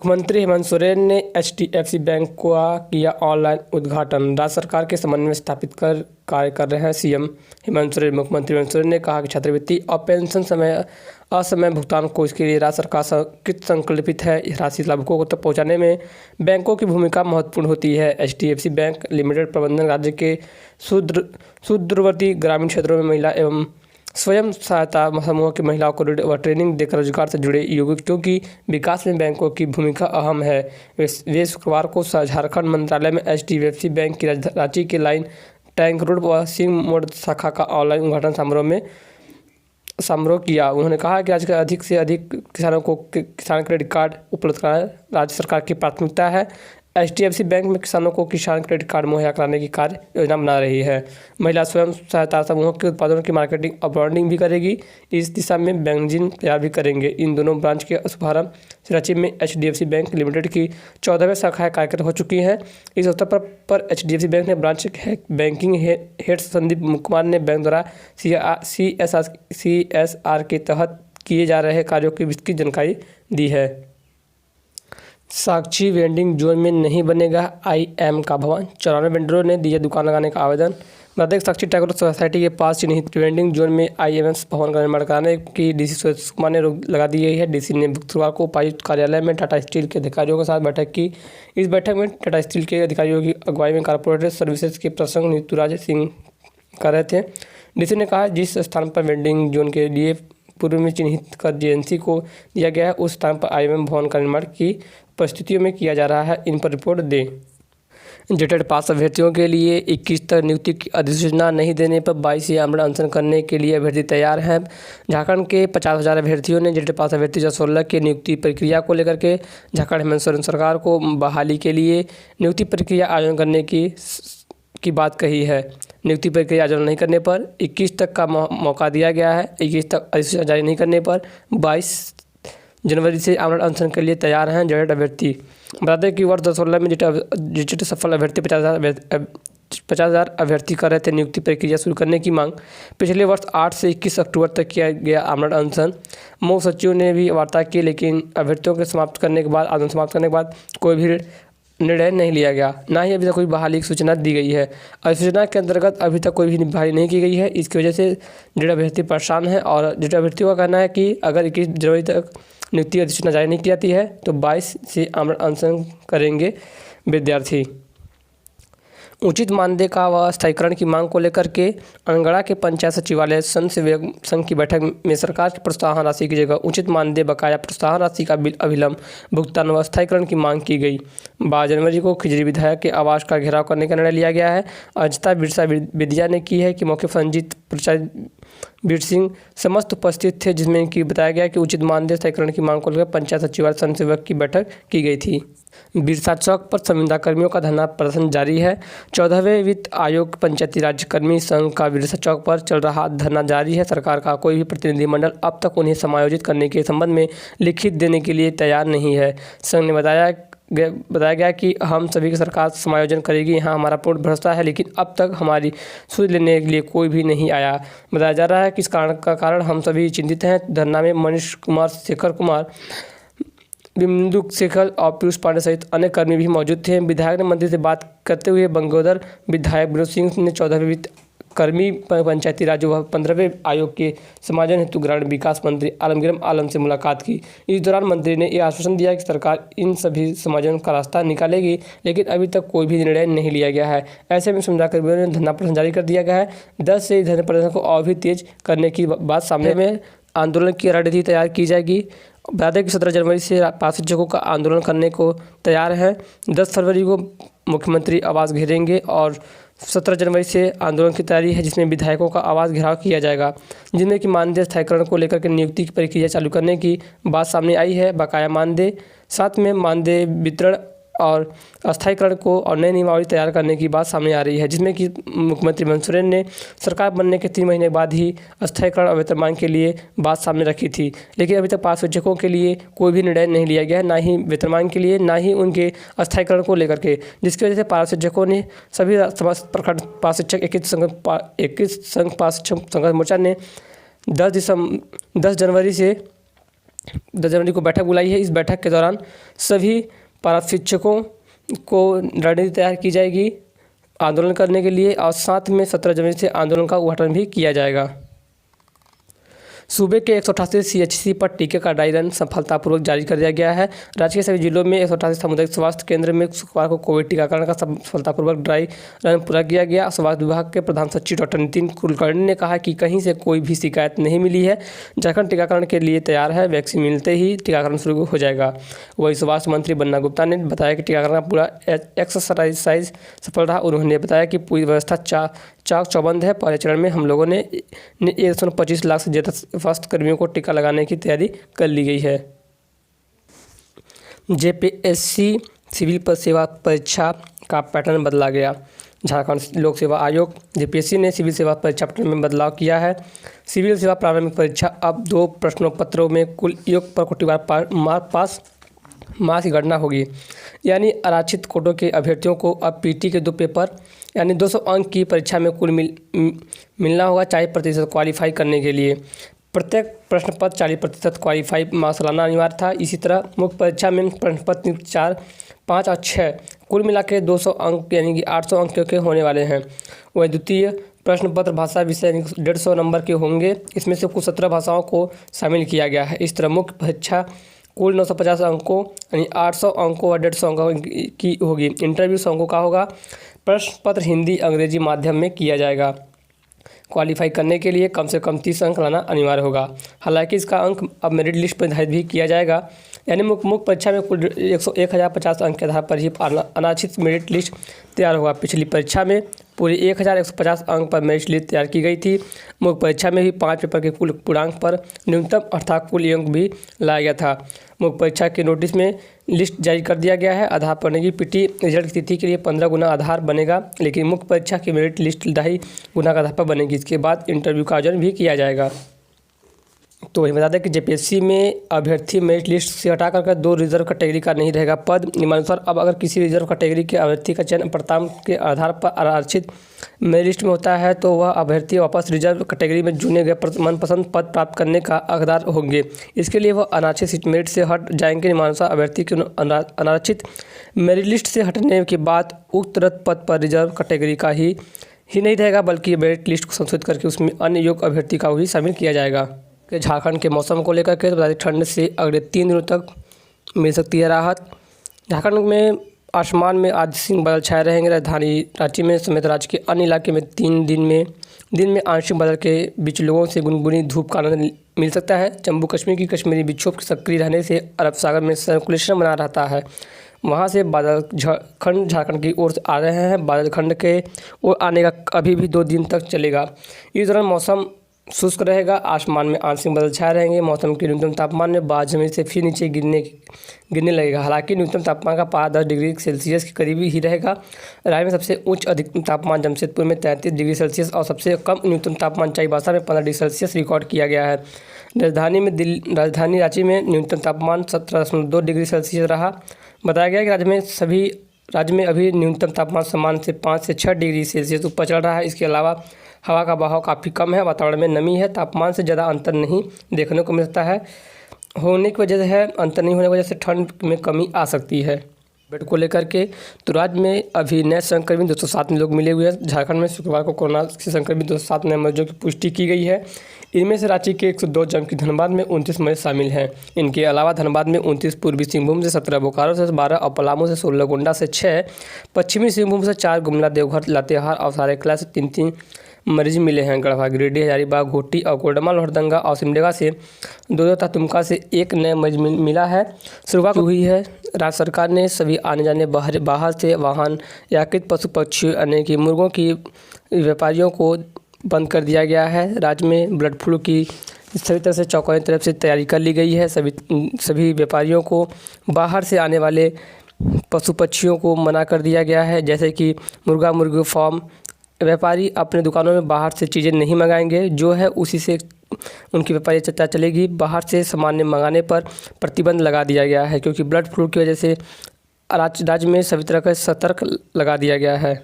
मुख्यमंत्री हेमंत सोरेन ने HDFC bank का किया ऑनलाइन उद्घाटन। राज्य सरकार के समन्वय में स्थापित कर कार्य कर रहे हैं सीएम हेमंत सोरेन। मुख्यमंत्री हेमंत सोरेन ने कहा कि छात्रवृत्ति और पेंशन असमय भुगतान को इसके लिए राज्य सरकार कृत संकल्पित है। इस राशि लाभुकों तक पहुंचाने में बैंकों की भूमिका महत्वपूर्ण होती है। एचडीएफसी बैंक लिमिटेड प्रबंधन राज्य के सुदूरवर्ती ग्रामीण क्षेत्रों में महिला एवं स्वयं सहायता समूह की महिलाओं को ऋण व ट्रेनिंग देकर रोजगार से जुड़े युवकों की विकास में बैंकों की भूमिका अहम है। वे शुक्रवार को झारखंड मंत्रालय में एचडीएफसी बैंक की रांची के लाइन टैंक रोड व सिंह मोड़ शाखा का ऑनलाइन उद्घाटन समारोह किया। उन्होंने कहा कि आज अधिक से अधिक किसानों को किसान क्रेडिट कार्ड उपलब्ध कराना राज्य सरकार की प्राथमिकता है। एचडीएफसी बैंक में किसानों को किसान क्रेडिट कार्ड मुहैया कराने की कार्य योजना बना रही है। महिला स्वयं सहायता समूहों के उत्पादों की मार्केटिंग और ब्रांडिंग भी करेगी। इस दिशा में बैंजिन तैयार भी करेंगे। इन दोनों ब्रांच के शुभारंभ रांची में एचडीएफसी बैंक लिमिटेड की 14वीं शाखाएं कार्यरत हो चुकी हैं। इस अवसर पर एचडीएफसी बैंक ने branch banking head Sandeep Kumar ने बैंक द्वारा सीएसआर के तहत किए जा रहे कार्यों की विस्तृत जानकारी दी है। साक्षी वेंडिंग जोन में नहीं बनेगा आईएम का भवन। 94 वेंडरों ने दिया दुकान लगाने का आवेदन। बता साक्षी टैगोर सोसाइटी के पास चिन्हित वेंडिंग जोन में आईएमएस भवन का निर्माण कराने की डीसी सुरेश कुमार ने रोक लगा दी गई है। डीसी ने शुक्रवार को उपायुक्त कार्यालय में टाटा स्टील के अधिकारियों के साथ बैठक की। इस बैठक में टाटा स्टील के अधिकारियों की अगुवाई में कॉर्पोरेट सर्विसेज के प्रसंग नीतूराज सिंह कर रहे थे। डीसी ने कहा जिस स्थान पर वेंडिंग जोन के लिए पूर्व में चिन्हित कर जेएनसी को दिया गया है उस स्थान पर आईएमएम भवन का निर्माण की परिस्थितियों में किया जा रहा है। इन पर रिपोर्ट दें। जेटेड पास अभ्यर्थियों के लिए 21 तक नियुक्ति की अधिसूचना नहीं देने पर 22 से आमरण अनशन करने के लिए अभ्यर्थी तैयार हैं। झारखंड के 50,000 अभ्यर्थियों ने जेटेड पास अभ्यर्थी 2016 की नियुक्ति प्रक्रिया को लेकर के झारखंड हेमंत सोरेन सरकार को बहाली के लिए नियुक्ति प्रक्रिया आयोजन करने की बात कही है। नियुक्ति प्रक्रिया आयोजन नहीं करने पर 21 तक का मौका दिया गया है। 21 तक अधिसूचना जारी नहीं करने पर 22 जनवरी से आमरण अनशन के लिए तैयार हैं जेटेड अभ्यर्थी। बता दें कि वर्ष 2016 में जेटेड सफल अभ्यर्थी 50,000 अभ्यर्थी कर रहे थे नियुक्ति प्रक्रिया शुरू करने की मांग। पिछले वर्ष 8 से 21 अक्टूबर तक किया गया आमरण अनशन। मुख्य सचिव ने भी वार्ता की, लेकिन अभ्यर्थियों के आंदोलन समाप्त करने के बाद कोई भी निर्णय नहीं लिया गया। ना ही अभी तक कोई बहाली की सूचना दी गई है। अधिसूचना के अंतर्गत अभी तक कोई भी बहाली नहीं की गई है। इसकी वजह से जेटेड अभ्यर्थी परेशान है और जेटेड अभ्यर्थियों का कहना है कि अगर 21 जनवरी तक नियुक्ति अधिसूचना जारी नहीं की जाती है तो 22 से आमरण अनशन करेंगे विद्यार्थी। उचित मानदेय का व स्थायीकरण की मांग को लेकर के अनगढ़ा के पंचायत सचिवालय संघ की बैठक में सरकार की प्रोत्साहन राशि की जगह उचित मानदेय बकाया प्रोत्साहन राशि का अविलंब भुगतान व स्थायीकरण की मांग की गई। 12 जनवरी को खिजरी विधायक के आवास का घेराव करने का निर्णय लिया गया है। अजता बिरसा विद्या ने की है कि मौके पर संजीत प्रसाद बीर सिंह समस्त उपस्थित थे, जिसमें कि बताया गया कि उचित मानदेय स्थायीकरण की मांग को लेकर पंचायत सचिवालय संघ सेवक की बैठक की गई थी। बिरसा चौक पर संविदा कर्मियों का धरना प्रदर्शन जारी है। 14वें वित्त आयोग पंचायती राज कर्मी संघ का बिरसा चौक पर चल रहा धरना जारी है। सरकार का कोई भी प्रतिनिधिमंडल अब तक उन्हें समायोजित करने के संबंध में लिखित देने के लिए तैयार नहीं है। संघ ने बताया गया कि हम सभी की सरकार समायोजन करेगी, यहाँ हमारा पूर्ण भरोसा है, लेकिन अब तक हमारी सुध लेने के लिए कोई भी नहीं आया। बताया जा रहा है कि इस कारण हम सभी चिंतित हैं। धरना में मनीष कुमार, शेखर कुमार, बिंदु शेखर और पीयूष पांडे सहित अन्य कर्मी भी मौजूद थे। विधायक ने मंत्री से बात करते हुए बंगोदर विधायक विनोद सिंह ने 14वें वित्त कर्मी पंचायती राज व 15वें आयोग के समायोजन हेतु ग्रामीण विकास मंत्री आलमगीर आलम से मुलाकात की। इस दौरान मंत्री ने यह आश्वासन दिया कि सरकार इन सभी समायोजन का रास्ता निकालेगी, लेकिन अभी तक कोई भी निर्णय नहीं लिया गया है। ऐसे में संविदा कर्मियों ने धरना प्रदर्शन जारी कर दिया गया है। 10 से धरना प्रदर्शन को और भी तेज करने की बात सामने में आंदोलन की रणनीति तैयार की जाएगी। बता दें कि 17 जनवरी से पास शिक्षकों का आंदोलन करने को तैयार है। 10 फरवरी को मुख्यमंत्री आवास घेरेंगे और 17 जनवरी से आंदोलन की तैयारी है, जिसमें विधायकों का आवास घेराव किया जाएगा, जिनमें कि मानदेय स्थायीकरण को लेकर के नियुक्ति की प्रक्रिया चालू करने की बात सामने आई है। बकाया मानदेय, साथ में मानदेय वितरण और अस्थायीकरण को और नई नियमावली तैयार करने की बात सामने आ रही है, जिसमें कि मुख्यमंत्री हेमंत सोरेन ने सरकार बनने के 3 महीने बाद ही अस्थायीकरण और वेतनमान के लिए बात सामने रखी थी। लेकिन अभी तक पास शिक्षकों के लिए कोई भी निर्णय नहीं लिया गया है, ना ही वेतनमान के लिए, ना ही उनके अस्थायीकरण को लेकर के, जिसकी वजह से पास शिक्षकों ने सभी समस्त प्रखंड पास शिक्षक एकीकृत संघ पास शिक्षक संघर्ष मोर्चा ने 10 जनवरी से 10 जनवरी को बैठक बुलाई है। इस बैठक के दौरान सभी पारा शिक्षकों को रणनीति तैयार की जाएगी आंदोलन करने के लिए, और साथ में 17 जनवरी से आंदोलन का उद्घाटन भी किया जाएगा। सूबे के 188 CHC पर टीके का ड्राई रन सफलतापूर्वक जारी कर दिया गया है। राज्य के सभी जिलों में 188 सामुदायिक स्वास्थ्य केंद्र में शुक्रवार को कोविड टीकाकरण का सफलतापूर्वक ड्राई रन पूरा किया गया। स्वास्थ्य विभाग के प्रधान सचिव डॉक्टर नितिन कुलकर्णी ने कहा कि कहीं से कोई भी शिकायत नहीं मिली है। झारखंड टीकाकरण के लिए तैयार है, वैक्सीन मिलते ही टीकाकरण शुरू हो जाएगा। वहीं स्वास्थ्य मंत्री बन्ना गुप्ता ने बताया कि टीकाकरण का पूरा एक्सरसाइज सफल रहा। उन्होंने बताया कि पूरी व्यवस्था चाक चौबंद है। पहले चरण में हम लोगों ने 125 लाख से ज़्यादा स्वास्थ्य कर्मियों को टीका लगाने की तैयारी कर ली गई है। JPSC सिविल सेवा परीक्षा का पैटर्न बदला गया। झारखंड लोक सेवा आयोग JPSC ने सिविल सेवा परीक्षा पैटर्न में बदलाव किया है। सिविल सेवा प्रारंभिक परीक्षा अब 2 प्रश्नों पत्रों में कुल योग पर कोटिवार मार्क्स की गणना होगी। यानी आरक्षित कोटों के अभ्यर्थियों को अब PT के 2 पेपर यानी 200 अंक की परीक्षा में कुल मिलना होगा 40% क्वालिफाई करने के लिए। प्रत्येक प्रश्न पत्र 40% क्वालिफाई मार्क्स लाना अनिवार्य था। इसी तरह मुख्य परीक्षा में प्रश्न पत्र 4, 5 और 6 कुल मिला के 200 अंक यानी कि 800 अंक के होने वाले हैं। वहीं द्वितीय प्रश्न पत्र भाषा विषय 150 नंबर के होंगे। इसमें से कुल 17 भाषाओं को शामिल किया गया है। इस तरह मुख्य परीक्षा कुल 950 अंकों यानी 800 अंकों और 150 अंकों की होगी। इंटरव्यू 100 अंकों का होगा। प्रश्न पत्र हिंदी अंग्रेजी माध्यम में किया जाएगा। क्वालिफाई करने के लिए कम से कम 30 अंक लाना अनिवार्य होगा। हालांकि इसका अंक अब मेरिट लिस्ट पर निर्धारित भी किया जाएगा। यानी मुख्य परीक्षा में कुल 1050 अंक के आधार पर ही अनारक्षित मेरिट लिस्ट तैयार होगा। पिछली परीक्षा में पूरे 1150 अंक पर मेरिट लिस्ट तैयार की गई थी। मुख्य परीक्षा में भी 5 पेपर के कुल पूर्णांक पर न्यूनतम अर्थात कुल अंक भी लाया गया था। मुख्य परीक्षा के नोटिस में लिस्ट जारी कर दिया गया है। आधार पढ़ने की PT रिजल्ट की तिथि के लिए 15 गुना आधार बनेगा, लेकिन मुख्य परीक्षा की मेरिट लिस्ट 2.5 गुना का आधार पर बनेगी। इसके बाद इंटरव्यू का आयोजन भी किया जाएगा। तो वही बता दें कि JPSC में अभ्यर्थी मेरिट लिस्ट से हटा कर 2 रिजर्व कैटेगरी का नहीं रहेगा पद। नियमानुसार अब अगर किसी रिजर्व कैटेगरी के अभ्यर्थी का चयन प्राप्तांक के आधार पर आरक्षित मेरिट लिस्ट में होता है तो वह अभ्यर्थी वापस रिजर्व कैटेगरी में चुने गए मनपसंद पद प्राप्त करने का हकदार होंगे। इसके लिए वह अनारक्षित मेरिट से हट जाएंगे। नियमानुसार अभ्यर्थी के अनारक्षित मेरिट लिस्ट से हटने के बाद उक्त पद पर रिजर्व कैटेगरी का ही नहीं रहेगा, बल्कि मेरिट लिस्ट को संशोधित करके उसमें अन्य योग्य अभ्यर्थी का भी शामिल किया जाएगा। झारखंड के मौसम को लेकर के तो ठंड से अगले 3 दिनों तक मिल सकती है राहत। झारखंड में आसमान में आज सिंह बादल छाए रहेंगे। राजधानी रांची में समेत राज्य के अन्य इलाके में 3 दिन में आंशिक बादल के बीच लोगों से गुनगुनी धूप का आनंद मिल सकता है। जम्मू कश्मीर की कश्मीरी विक्षोभ के सक्रिय रहने से अरब सागर में सर्कुलेशन बना रहता है। वहाँ से बादल झारखंड की ओर आ रहे हैं। बादल खंड के ओर आने का अभी भी 2 दिन तक चलेगा। इस दौरान मौसम शुष्क रहेगा। आसमान में आंशिक बादल छाए रहेंगे। मौसम के न्यूनतम तापमान में बाद जमीन से फिर नीचे गिरने लगेगा। हालांकि न्यूनतम तापमान का पारा 10 डिग्री सेल्सियस के करीबी ही रहेगा। राज्य में सबसे उच्च अधिकतम तापमान जमशेदपुर में 33 डिग्री सेल्सियस और सबसे कम न्यूनतम तापमान चाईबासा में 15 डिग्री सेल्सियस रिकॉर्ड किया गया है। राजधानी रांची में न्यूनतम तापमान 17.2 डिग्री सेल्सियस रहा। बताया गया कि राज्य में अभी न्यूनतम तापमान सामान्य से 5 से 6 डिग्री सेल्सियस ऊपर चल रहा है। इसके अलावा हवा का बहाव काफ़ी कम है। वातावरण में नमी है। तापमान से ज़्यादा अंतर नहीं देखने को मिलता है। होने की वजह है अंतर नहीं होने की वजह से ठंड में कमी आ सकती है। बेड को लेकर के तो राज्य में अभी नए संक्रमित 207 लोग मिले हुए हैं। झारखंड में शुक्रवार को कोरोना से संक्रमित 207 नए मरीजों की पुष्टि की गई है। इनमें से रांची के 102, जबकि धनबाद में 29 मरीज शामिल हैं। इनके अलावा धनबाद में 29, पूर्वी सिंहभूम से 17, बोकारो से 12 और पलामू से 16, गोंडा से 6, पश्चिमी सिंहभूम से 4, गुमला, देवघर, लातेहार और सरायकेला से 3 मरीज मिले हैं। गढ़वा, गिरिडीह, हजारीबाग, घोटी और कोडरमा, लोहरदंगा और सिमडेगा से 2 तथा दुमका से 1 नया मरीज मिला है। शुरुआत हुई है। राज्य सरकार ने सभी आने जाने बाहर से वाहन या कृत पशु पक्षी यानी कि मुर्गों की व्यापारियों को बंद कर दिया गया है। राज्य में बर्ड फ्लू की सभी तरह से चौकन्नी तरफ से तैयारी कर ली गई है। सभी व्यापारियों को बाहर से आने वाले पशु पक्षियों को मना कर दिया गया है। जैसे कि मुर्गी फार्म व्यापारी अपने दुकानों में बाहर से चीज़ें नहीं मंगाएंगे। जो है उसी से उनकी व्यापारी चर्चा चलेगी। बाहर से सामान मंगाने पर प्रतिबंध लगा दिया गया है, क्योंकि बर्ड फ्लू की वजह से राज्य में सभी तरह का सतर्क लगा दिया गया है।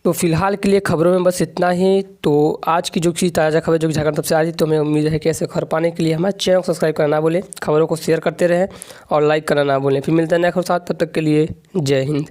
तो फिलहाल के लिए खबरों में बस इतना ही। तो आज की जो चीज़ ताज़ा खबर जो कि झारखंड तब से आ रही, तो हमें उम्मीद है कि ऐसे खबर पाने के लिए हमारे चैनल को सब्सक्राइब करना ना भूलें, खबरों को शेयर करते रहें और लाइक करना ना भूलें। फिर मिलते हैं नए खबर साथ, तब तक के लिए जय हिंद।